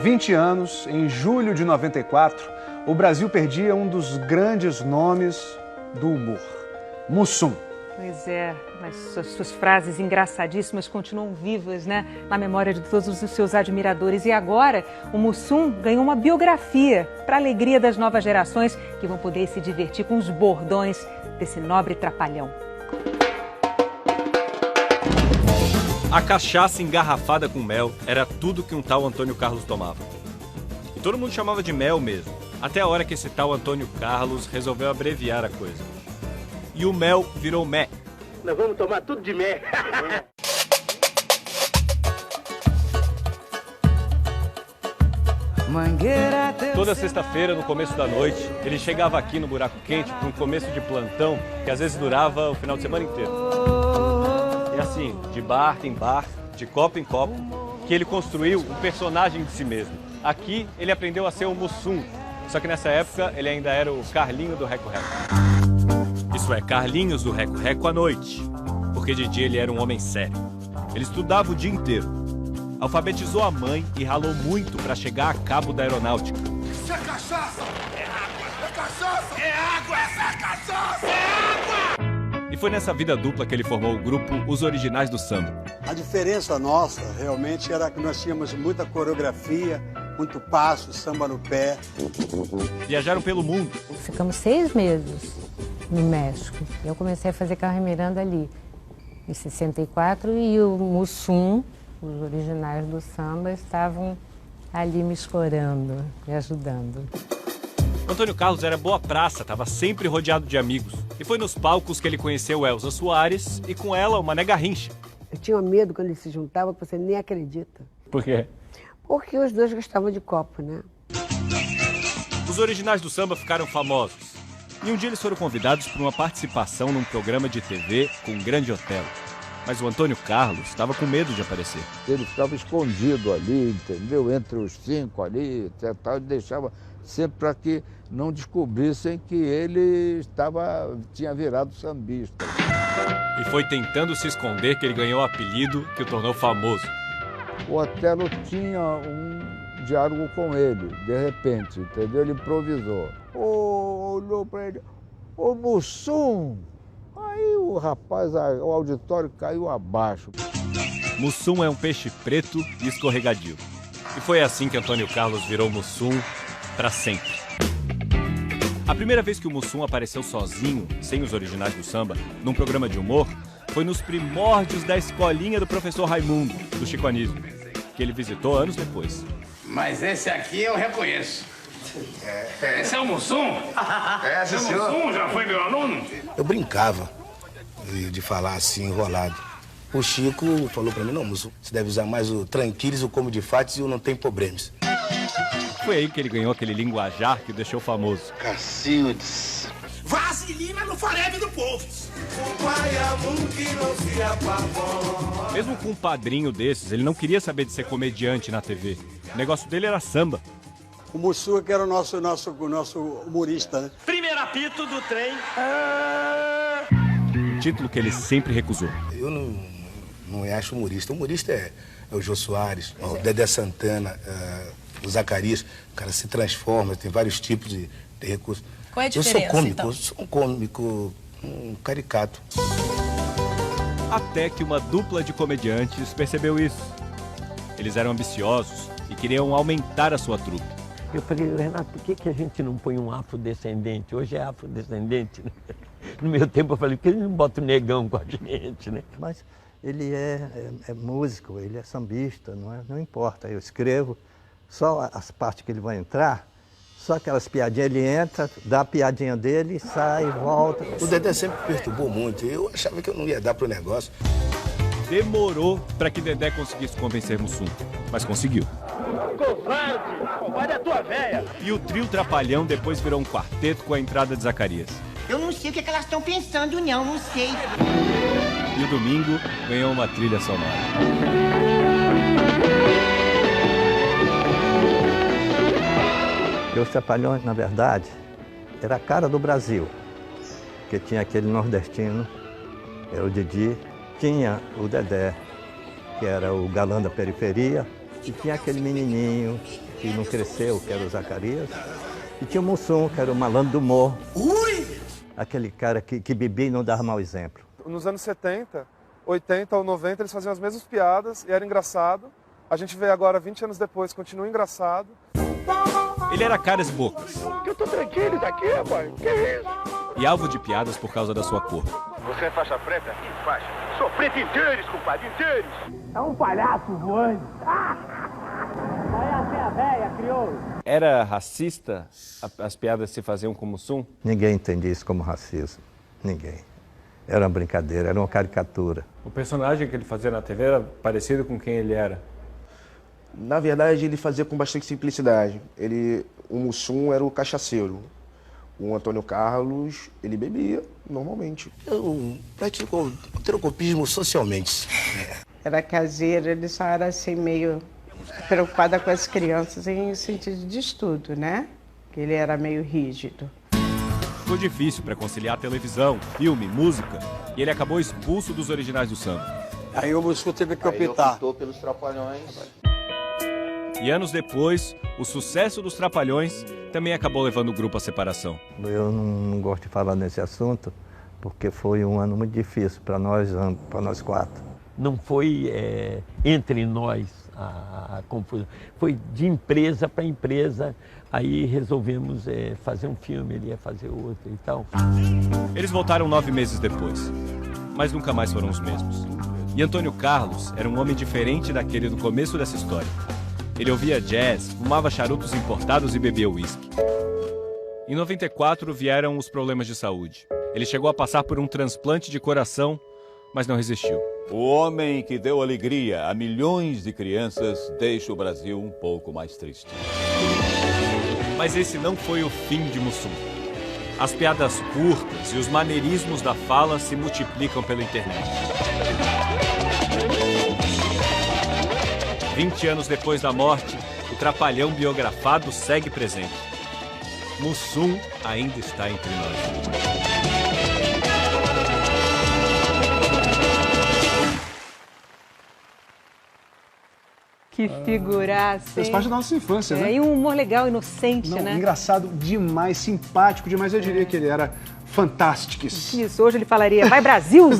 20 anos, em julho de 94, o Brasil perdia um dos grandes nomes do humor, Mussum. Pois é, mas suas frases engraçadíssimas continuam vivas, né, na memória de todos os seus admiradores. E agora, o Mussum ganhou uma biografia para a alegria das novas gerações que vão poder se divertir com os bordões desse nobre trapalhão. A cachaça engarrafada com mel era tudo que um tal Antônio Carlos tomava. E todo mundo chamava de mel mesmo, até a hora que esse tal Antônio Carlos resolveu abreviar a coisa. E o mel virou mé. Nós vamos tomar tudo de mé. Toda sexta-feira, no começo da noite, ele chegava aqui no Buraco Quente para um começo de plantão que às vezes durava o final de semana inteiro. E assim, de bar em bar, de copo em copo, que ele construiu um personagem de si mesmo. Aqui ele aprendeu a ser o Mussum, só que nessa época ele ainda era o Carlinho do Reco Reco. Isso é, Carlinhos do Reco Reco à noite, porque de dia ele era um homem sério. Ele estudava o dia inteiro, alfabetizou a mãe e ralou muito para chegar a cabo da aeronáutica. Isso é cachaça! É água! É cachaça! É água! Essa é cachaça! É água! E foi nessa vida dupla que ele formou o grupo Os Originais do Samba. A diferença nossa, realmente, era que nós tínhamos muita coreografia, muito passo, samba no pé. Viajaram pelo mundo. Ficamos 6 meses no México. Eu comecei a fazer Carmen Miranda ali, em 64, e o Mussum, os Originais do Samba, estavam ali me escorando, me ajudando. Antônio Carlos era boa praça, estava sempre rodeado de amigos. E foi nos palcos que ele conheceu Elza Soares e com ela o Mané Garrincha. Eu tinha medo quando eles se juntavam, que você nem acredita. Por quê? Porque os dois gostavam de copo, né? Os Originais do Samba ficaram famosos. E um dia eles foram convidados para uma participação num programa de TV com um grande hotel. Mas o Antônio Carlos estava com medo de aparecer. Ele ficava escondido ali, entendeu? Entre os 5 ali, tal, e deixava sempre para que não descobrissem que ele tinha virado sambista. E foi tentando se esconder que ele ganhou o apelido que o tornou famoso. O Otelo tinha um diálogo com ele, de repente, entendeu? Ele improvisou. Olhou para ele, ô Mussum! Aí o rapaz, o auditório caiu abaixo. Mussum é um peixe preto e escorregadio. E foi assim que Antônio Carlos virou Mussum para sempre. A primeira vez que o Mussum apareceu sozinho, sem os Originais do Samba, num programa de humor, foi nos primórdios da escolinha do professor Raimundo, do Chico Anísio, que ele visitou anos depois. Mas esse aqui eu reconheço. Esse é o Mussum? É, sim, senhor. O Mussum já foi meu aluno? Eu brincava de falar assim, enrolado. O Chico falou pra mim, não, Mussum, você deve usar mais o tranquilis, o como de fatos e o não tem problemas. Foi aí que ele ganhou aquele linguajar que o deixou famoso. Cacildes. Vaselina no farebe do povo. Mesmo com um padrinho desses, ele não queria saber de ser comediante na TV. O negócio dele era samba. O Mussum, que era o nosso humorista, né? Primeiro apito do trem. Um título que ele sempre recusou. Eu não acho humorista. Humorista é o Jô Soares, o Dedé Santana, o Zacarias. O cara se transforma, tem vários tipos de recursos. Qual é a diferença, eu sou cômico, então? eu sou um cômico, um caricato. Até que uma dupla de comediantes percebeu isso. Eles eram ambiciosos e queriam aumentar a sua trupe. Eu falei, Renato, por que a gente não põe um afrodescendente? Hoje é afrodescendente, né? No meu tempo eu falei, por que ele não bota o negão com a gente, né? Mas ele é músico, ele é sambista, não importa. Eu escrevo só as partes que ele vai entrar, só aquelas piadinhas, ele entra, dá a piadinha dele, sai, volta. O Dedé sempre perturbou muito, eu achava que eu não ia dar pro negócio. Demorou para que Dedé conseguisse convencer Mussum, mas conseguiu. Covarde é a tua véia. E o trio Trapalhão depois virou um quarteto com a entrada de Zacarias. Eu não sei o que elas estão pensando, não sei. E o Domingo ganhou uma trilha sonora. E os Trapalhões, na verdade, era a cara do Brasil, porque tinha aquele nordestino, era o Didi, tinha o Dedé, que era o galã da periferia, E tinha aquele menininho que não cresceu, que era o Zacarias. E tinha o Mussum, que era o malandro do morro. Aquele cara que bebia e não dava mau exemplo. Nos anos 70, 80 ou 90, eles faziam as mesmas piadas e era engraçado. A gente vê agora, 20 anos depois, continua engraçado. Ele era caras e bocas. Eu tô tranquilo daqui, rapaz. Que isso? E alvo de piadas por causa da sua cor. Você é faixa preta? Que faixa? Sou preto inteiros, compadre, inteiros. É um palhaço voando. Vai até a véia, crioulo. Era racista as piadas que se faziam com o Mussum? Ninguém entendia isso como racismo. Ninguém. Era uma brincadeira, era uma caricatura. O personagem que ele fazia na TV era parecido com quem ele era? Na verdade, ele fazia com bastante simplicidade. O Mussum era o cachaceiro. O Antônio Carlos, ele bebia normalmente. Eu pratico o heterocopismo socialmente. Era caseiro, ele só era assim meio preocupada com as crianças em sentido de estudo, né? Que ele era meio rígido. Foi difícil para conciliar televisão, filme, música, e ele acabou expulso dos originais do samba. Aí o Mussum teve que optar. Ele optou pelos Trapalhões. E anos depois, o sucesso dos Trapalhões também acabou levando o grupo à separação. Eu não gosto de falar nesse assunto, porque foi um ano muito difícil para nós quatro. Não foi entre nós a confusão, foi de empresa para empresa. Aí resolvemos fazer um filme, ele ia fazer outro e tal. Eles voltaram 9 meses depois, mas nunca mais foram os mesmos. E Antônio Carlos era um homem diferente daquele do começo dessa história. Ele ouvia jazz, fumava charutos importados e bebia uísque. Em 94 vieram os problemas de saúde. Ele chegou a passar por um transplante de coração, mas não resistiu. O homem que deu alegria a milhões de crianças deixa o Brasil um pouco mais triste. Mas esse não foi o fim de Mussum. As piadas curtas e os maneirismos da fala se multiplicam pela internet. 20 anos depois da morte, o Trapalhão biografado segue presente. Mussum ainda está entre nós. Que figuraça, Fez parte da nossa infância, né? E um humor legal, inocente, né? Engraçado demais, simpático demais. Eu diria que ele era fantástico. Isso, hoje ele falaria, vai Brasil!